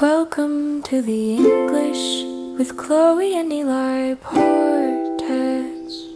Welcome to the English with Chloe and Eli podcast.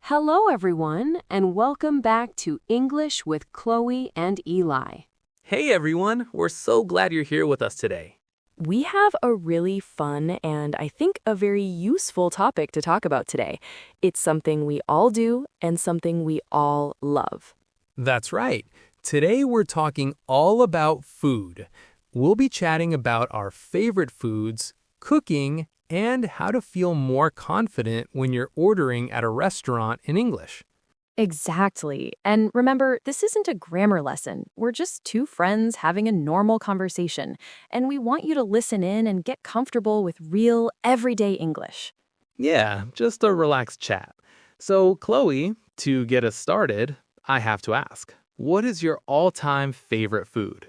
Hello, everyone, and welcome back to English with Chloe and Eli. Hey everyone, we're so glad you're here with us today. We have a really fun and I think a very useful topic to talk about today. It's something we all do and something we all love. That's right. Today we're talking all about food. We'll be chatting about our favorite foods, cooking, and how to feel more confident when you're ordering at a restaurant in English. Exactly. And remember, this isn't a grammar lesson. We're just two friends having a normal conversation, and we want you to listen in and get comfortable with real, everyday English. Yeah, just a relaxed chat. So, Chloe, to get us started, I have to ask, what is your all-time favorite food?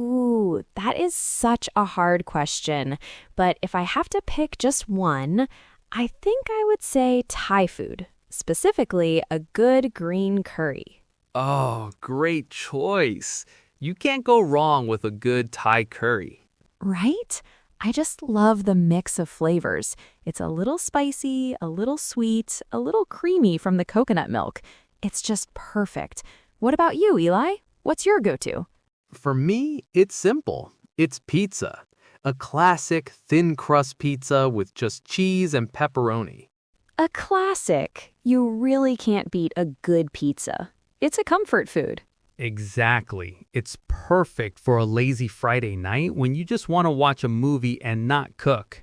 Ooh, that is such a hard question. But if I have to pick just one, I think I would say Thai food, specifically a good green curry. Oh, great choice. You can't go wrong with a good Thai curry. Right? I just love the mix of flavors. It's a little spicy, a little sweet, a little creamy from the coconut milk. It's just perfect. What about you, Eli? What's your go-to? For me, it's simple. It's pizza. A classic thin crust pizza with just cheese and pepperoni. A classic. You really can't beat a good pizza. It's a comfort food. Exactly. It's perfect for a lazy Friday night when you just want to watch a movie and not cook.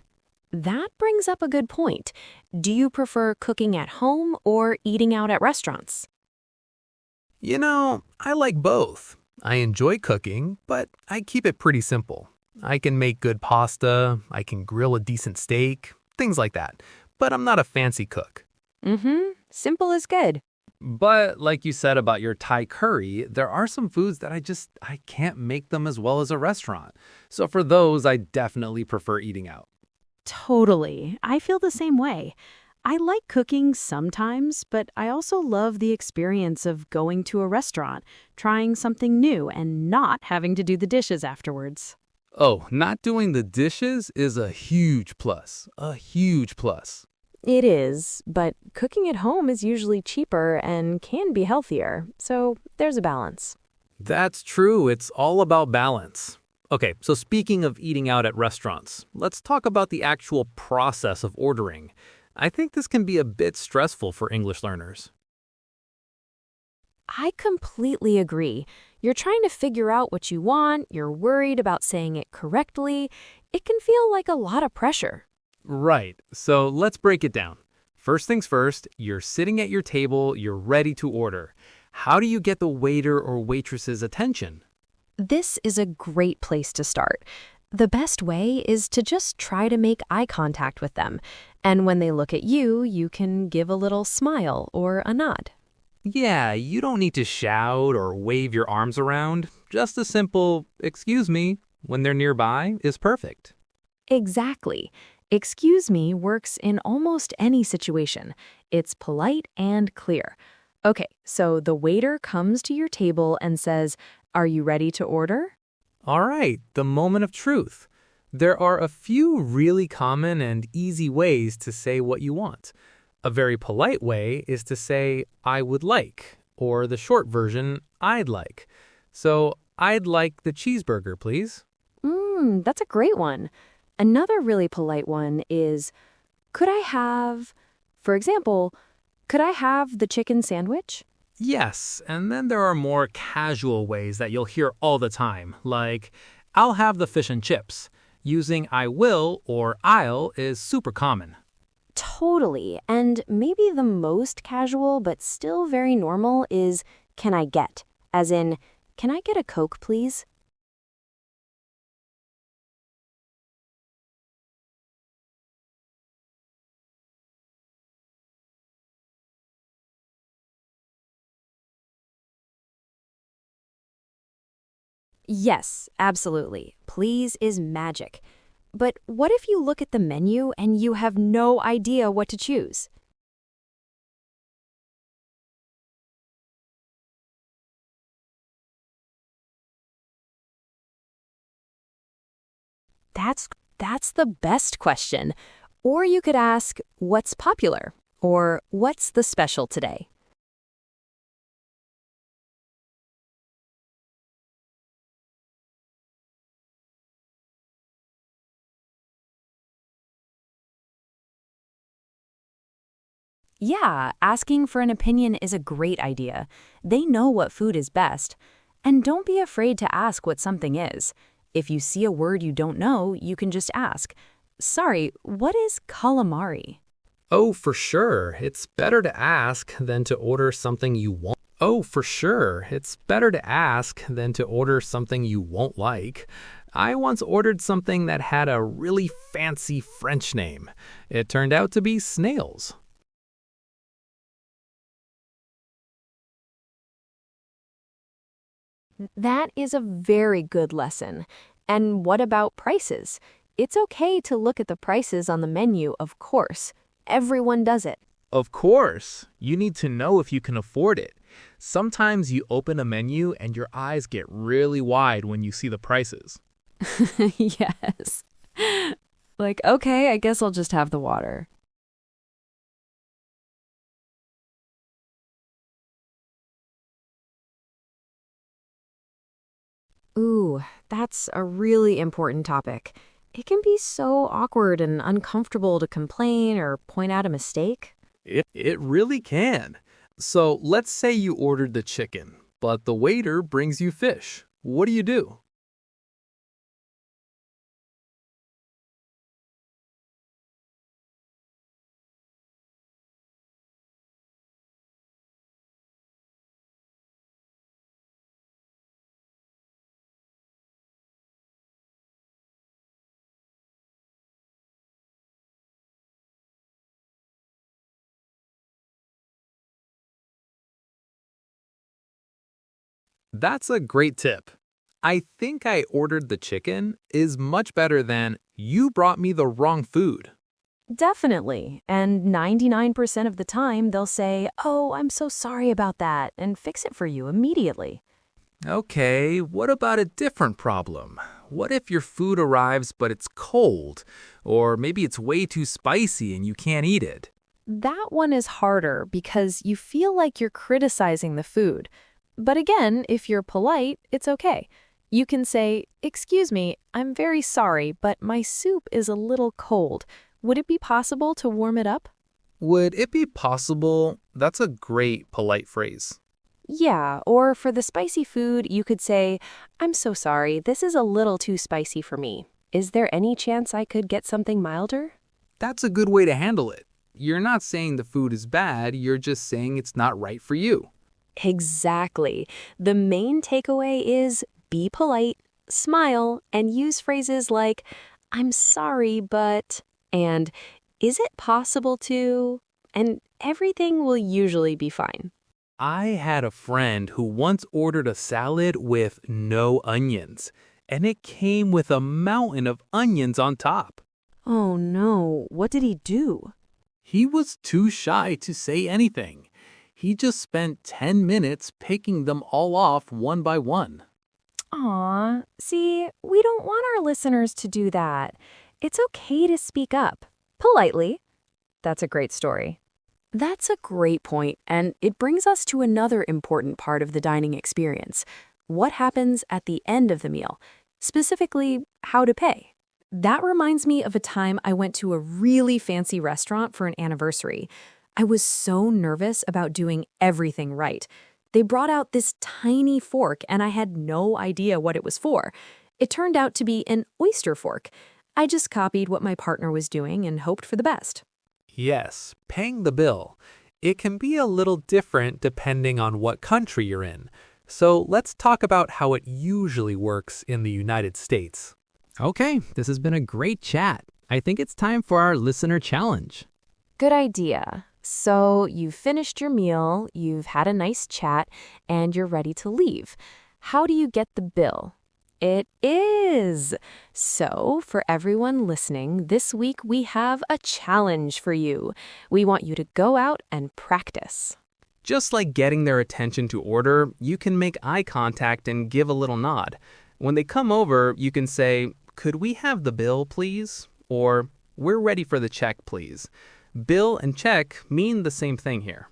That brings up a good point. Do you prefer cooking at home or eating out at restaurants? You know, I like both. I enjoy cooking, but I keep it pretty simple. I can make good pasta, I can grill a decent steak, things like that. But I'm not a fancy cook. Simple is good. But like you said about your Thai curry, there are some foods that I can't make them as well as a restaurant. So for those, I definitely prefer eating out. Totally. I feel the same way. I like cooking sometimes, but I also love the experience of going to a restaurant, trying something new, and not having to do the dishes afterwards. Oh, not doing the dishes is a huge plus. A huge plus. It is, but cooking at home is usually cheaper and can be healthier, so there's a balance. That's true. It's all about balance. Okay, so speaking of eating out at restaurants, let's talk about the actual process of ordering. I think this can be a bit stressful for English learners. I completely agree. You're trying to figure out what you want, you're worried about saying it correctly. It can feel like a lot of pressure. Right, so let's break it down. First things first, you're sitting at your table, you're ready to order. How do you get the waiter or waitress's attention? This is a great place to start. The best way is to just try to make eye contact with them. And when they look at you, you can give a little smile or a nod. Yeah, you don't need to shout or wave your arms around. Just a simple, excuse me, when they're nearby is perfect. Exactly. Excuse me works in almost any situation. It's polite and clear. Okay, so the waiter comes to your table and says, "Are you ready to order?" All right, the moment of truth. There are a few really common and easy ways to say what you want. A very polite way is to say, I would like, or the short version, I'd like. So, I'd like the cheeseburger, please. That's a great one. Another really polite one is, could I have, for example, could I have the chicken sandwich? Yes, and then there are more casual ways that you'll hear all the time, like, I'll have the fish and chips. Using I will or I'll is super common. Totally. And maybe the most casual but still very normal is can I get? As in, can I get a Coke, please? Yes, absolutely. Please is magic. But what if you look at the menu and you have no idea what to choose? That's the best question. Or you could ask, what's popular? Or what's the special today? Yeah, asking for an opinion is a great idea. They know what food is best. And don't be afraid to ask what something is. If you see a word you don't know, you can just ask, sorry, what is calamari? Oh, for sure. It's better to ask than to order something you won't. Oh, for sure. It's better to ask than to order something you won't like. I once ordered something that had a really fancy French name. It turned out to be snails. That is a very good lesson. And what about prices? It's okay to look at the prices on the menu, of course. Everyone does it. Of course, you need to know if you can afford it. Sometimes you open a menu and your eyes get really wide when you see the prices. Yes. Like, okay, I guess I'll just have the water. Ooh, that's a really important topic. It can be so awkward and uncomfortable to complain or point out a mistake. It really can. So let's say you ordered the chicken, but the waiter brings you fish. What do you do? That's a great tip. I think I ordered the chicken is much better than you brought me the wrong food. Definitely. And 99% of the time, they'll say, oh, I'm so sorry about that, and fix it for you immediately. Okay, what about a different problem? What if your food arrives but it's cold? Or maybe it's way too spicy and you can't eat it? That one is harder because you feel like you're criticizing the food. But again, if you're polite, it's okay. You can say, excuse me, I'm very sorry, but my soup is a little cold. Would it be possible to warm it up? Would it be possible? That's a great polite phrase. Yeah, or for the spicy food, you could say, I'm so sorry, this is a little too spicy for me. Is there any chance I could get something milder? That's a good way to handle it. You're not saying the food is bad, you're just saying it's not right for you. Exactly. The main takeaway is be polite, smile, and use phrases like, I'm sorry, but, and is it possible to, and everything will usually be fine. I had a friend who once ordered a salad with no onions, and it came with a mountain of onions on top. Oh no, what did he do? He was too shy to say anything. He just spent 10 minutes picking them all off one by one. Aw, see, we don't want our listeners to do that. It's okay to speak up, politely. That's a great story. That's a great point, and it brings us to another important part of the dining experience. What happens at the end of the meal? Specifically, how to pay. That reminds me of a time I went to a really fancy restaurant for an anniversary. I was so nervous about doing everything right. They brought out this tiny fork, and I had no idea what it was for. It turned out to be an oyster fork. I just copied what my partner was doing and hoped for the best. Yes, paying the bill. It can be a little different depending on what country you're in. So let's talk about how it usually works in the United States. Okay, this has been a great chat. I think it's time for our listener challenge. Good idea. So you've finished your meal, you've had a nice chat, and you're ready to leave. How do you get the bill? It is. So for everyone listening, this week we have a challenge for you. We want you to go out and practice. Just like getting their attention to order, you can make eye contact and give a little nod. When they come over, you can say, "Could we have the bill, please?" Or "We're ready for the check, please." Bill and check mean the same thing here.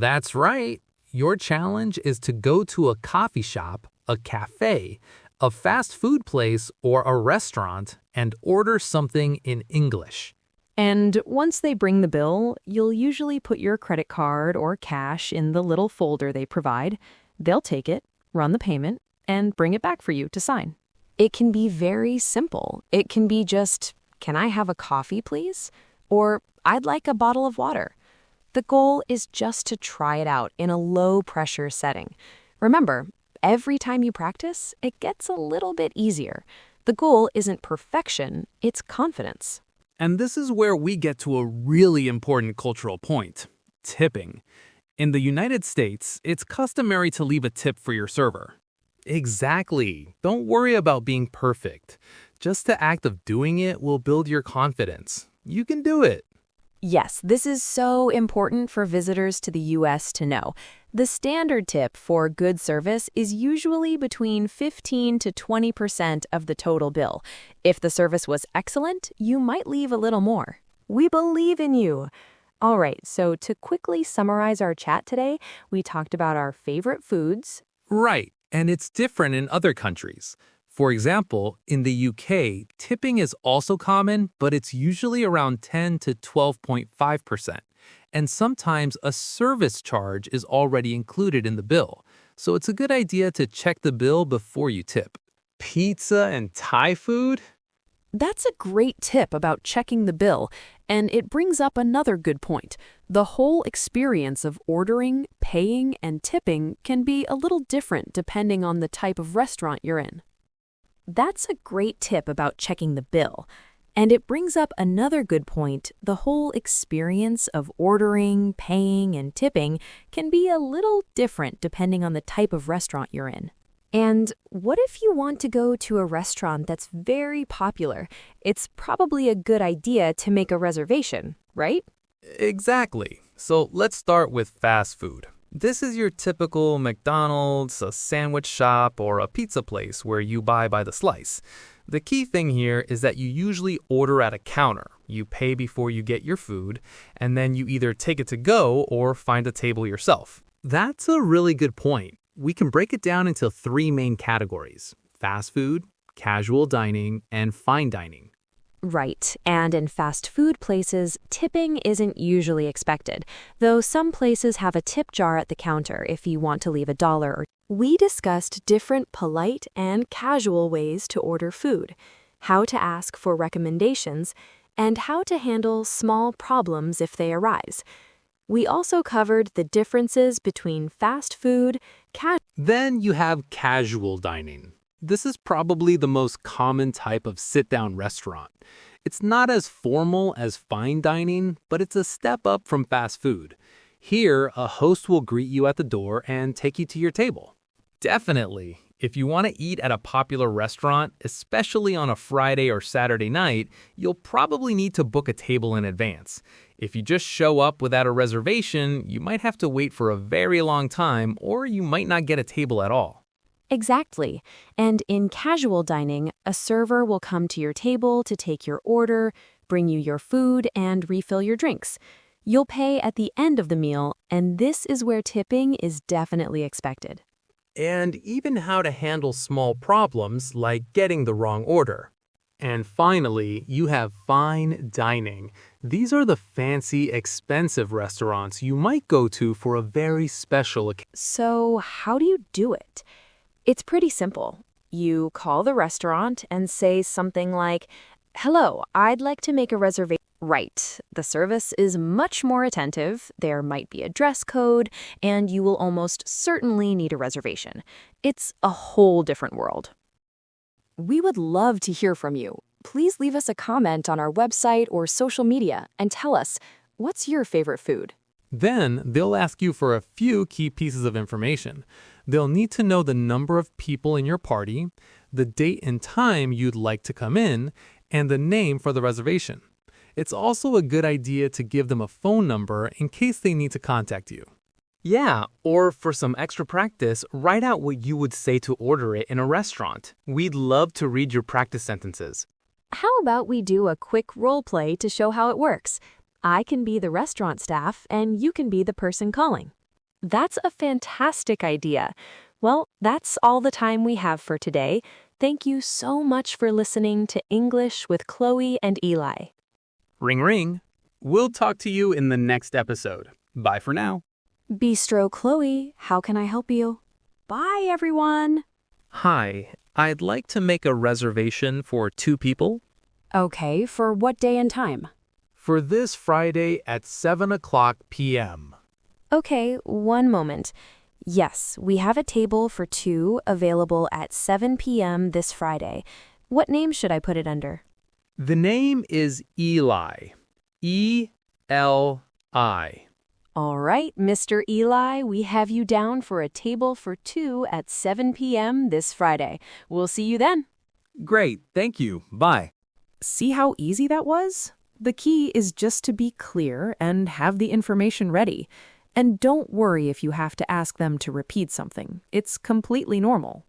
That's right. Your challenge is to go to a coffee shop, a cafe, a fast food place, or a restaurant and order something in English. And once they bring the bill, you'll usually put your credit card or cash in the little folder they provide. They'll take it, run the payment, and bring it back for you to sign. It can be very simple. It can be just, "Can I have a coffee, please?" Or "I'd like a bottle of water." The goal is just to try it out in a low-pressure setting. Remember, every time you practice, it gets a little bit easier. The goal isn't perfection, it's confidence. And this is where we get to a really important cultural point: tipping. In the United States, it's customary to leave a tip for your server. Exactly. Don't worry about being perfect. Just the act of doing it will build your confidence. You can do it. Yes, this is so important for visitors to the U.S. to know. The standard tip for good service is usually between 15 to 20% of the total bill. If the service was excellent, you might leave a little more. We believe in you. All right, so to quickly summarize our chat today, we talked about our favorite foods. Right, and it's different in other countries. For example, in the UK, tipping is also common, but it's usually around 10 to 12.5%. And sometimes a service charge is already included in the bill, so it's a good idea to check the bill before you tip. Pizza and Thai food? That's a great tip about checking the bill, and it brings up another good point. The whole experience of ordering, paying, and tipping can be a little different depending on the type of restaurant you're in. That's a great tip about checking the bill. And it brings up another good point. The whole experience of ordering, paying, and tipping can be a little different depending on the type of restaurant you're in. And what if you want to go to a restaurant that's very popular? It's probably a good idea to make a reservation, right? Exactly. So let's start with fast food. This is your typical McDonald's, a sandwich shop, or a pizza place where you buy by the slice. The key thing here is that you usually order at a counter. You pay before you get your food, and then you either take it to go or find a table yourself. That's a really good point. We can break it down into 3 main categories: fast food, casual dining, and fine dining. Right, and in fast food places, tipping isn't usually expected, though some places have a tip jar at the counter if you want to leave $1 or. We discussed different polite and casual ways to order food, how to ask for recommendations, and how to handle small problems if they arise. We also covered the differences between fast food, Then you have casual dining. This is probably the most common type of sit-down restaurant. It's not as formal as fine dining, but it's a step up from fast food. Here, a host will greet you at the door and take you to your table. Definitely. If you want to eat at a popular restaurant, especially on a Friday or Saturday night, you'll probably need to book a table in advance. If you just show up without a reservation, you might have to wait for a very long time, or you might not get a table at all. Exactly. And in casual dining, a server will come to your table to take your order, bring you your food, and refill your drinks. You'll pay at the end of the meal, and this is where tipping is definitely expected. And even how to handle small problems like getting the wrong order. And finally, you have fine dining. These are the fancy, expensive restaurants you might go to for a very special occasion. So, how do you do it? It's pretty simple. You call the restaurant and say something like, "Hello, I'd like to make a reservation." Right. The service is much more attentive. There might be a dress code, and you will almost certainly need a reservation. It's a whole different world. We would love to hear from you. Please leave us a comment on our website or social media and tell us, what's your favorite food? Then they'll ask you for a few key pieces of information. They'll need to know the number of people in your party, the date and time you'd like to come in, and the name for the reservation. It's also a good idea to give them a phone number in case they need to contact you. Yeah, or for some extra practice, write out what you would say to order it in a restaurant. We'd love to read your practice sentences. How about we do a quick role play to show how it works? I can be the restaurant staff and you can be the person calling. That's a fantastic idea. Well, that's all the time we have for today. Thank you so much for listening to English with Chloe and Eli. Ring ring. We'll talk to you in the next episode. Bye for now. Bistro Chloe, how can I help you? Bye, everyone. Hi, I'd like to make a reservation for 2 people. Okay, for what day and time? For this Friday at 7:00 p.m. Okay, one moment. Yes, we have a table for 2 available at 7 p.m. this Friday. What name should I put it under? The name is Eli. E-L-I. All right, Mr. Eli, we have you down for a table for 2 at 7 p.m. this Friday. We'll see you then. Great, thank you. Bye. See how easy that was? The key is just to be clear and have the information ready. And don't worry if you have to ask them to repeat something. It's completely normal.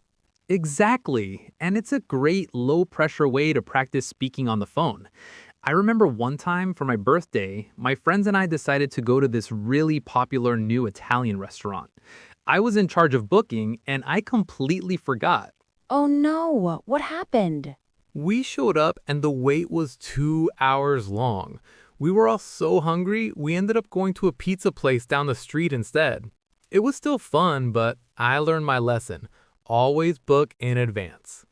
Exactly, and it's a great low-pressure way to practice speaking on the phone. I remember one time for my birthday, my friends and I decided to go to this really popular new Italian restaurant. I was in charge of booking, and I completely forgot. Oh no, what happened? We showed up, and the wait was 2 hours long. We were all so hungry, we ended up going to a pizza place down the street instead. It was still fun, but I learned my lesson. Always book in advance.